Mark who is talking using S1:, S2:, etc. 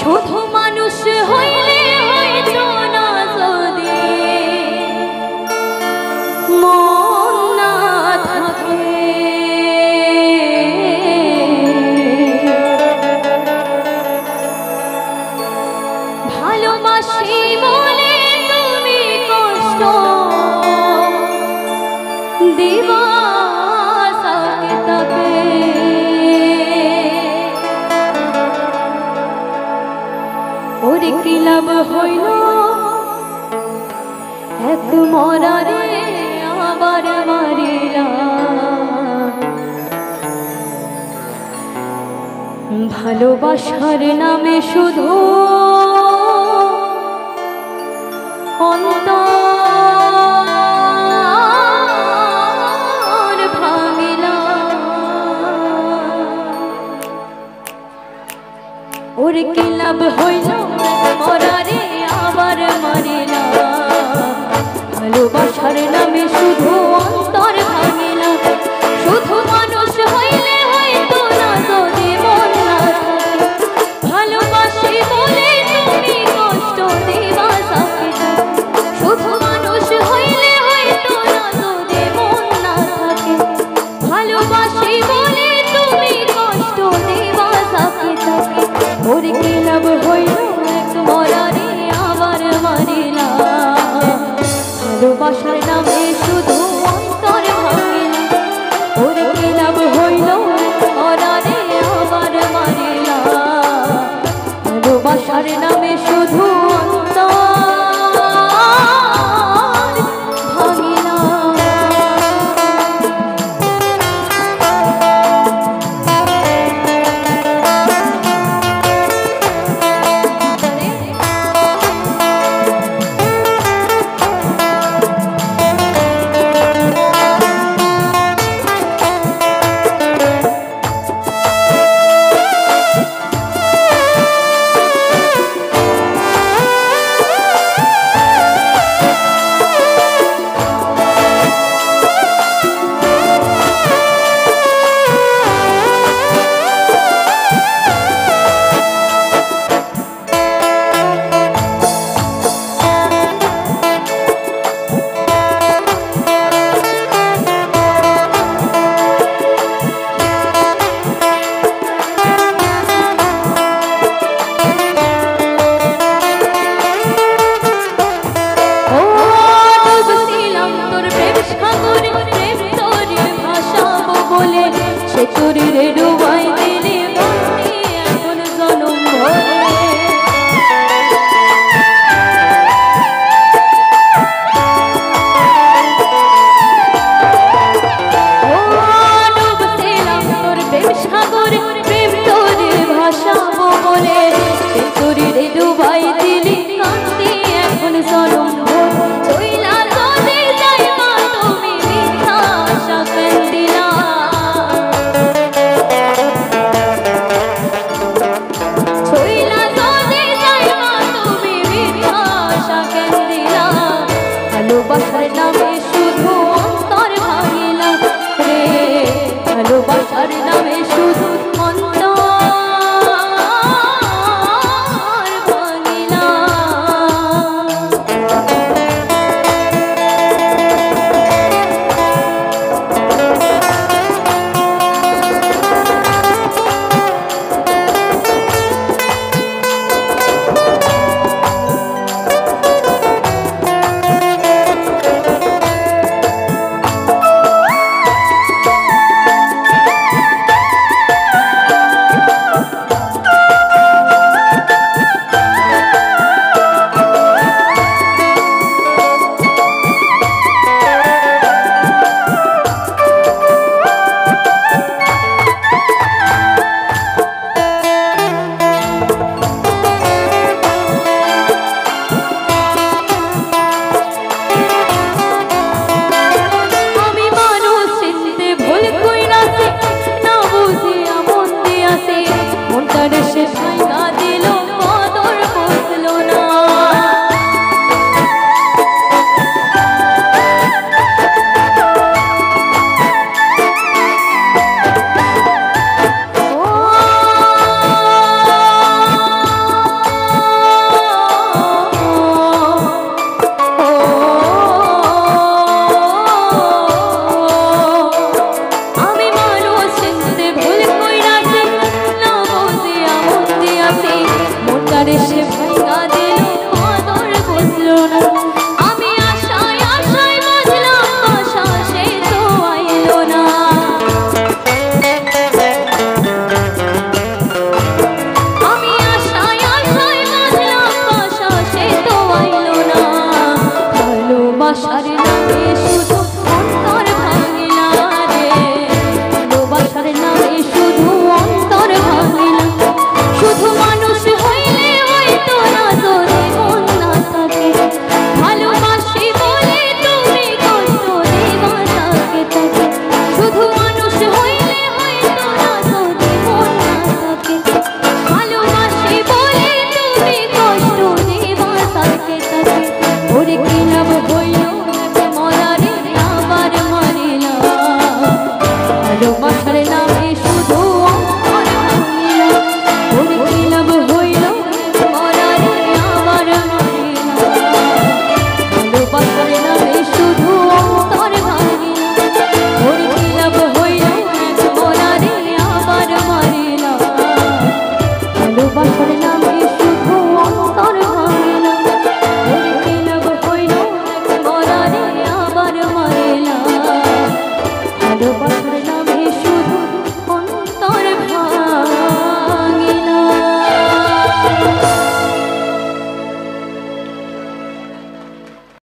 S1: শুধু মানুষ হইলে হয়তো না যদি মন না থাকে, ভালোবাসি বলে তুমি কষ্ট দিবা সাকে তাকে, ওর কি লাভ হইল এক মরারে আবার মারিলা, ভালোবাসার নামে শুধু অন্তর ভাঙিলা, ওর কি লাভ হইল মরারে আবার মারিলা, ভালোবাসার নামে শুধু অন্তর ভাঙিলা, শুধু মানুষ হইলে হয়তো না যদি মন না থাকে, ভালোবাসি বলে তুমি কষ্ট দিবা সাকে, শুধু মানুষ হইলে হয়তো না যদি মন না থাকে, ভালোবাসি বলে তুমি কষ্ট দিবা সাকে তাকে, ওর কি লাভ হইল এক মরারে আবার মারিলা, ভালোবাসার নামে শুধু অন্তর ভাঙিলা, ওর কি লাভ হইল মরারে আবার মারিলা, ভালোবাসার নামে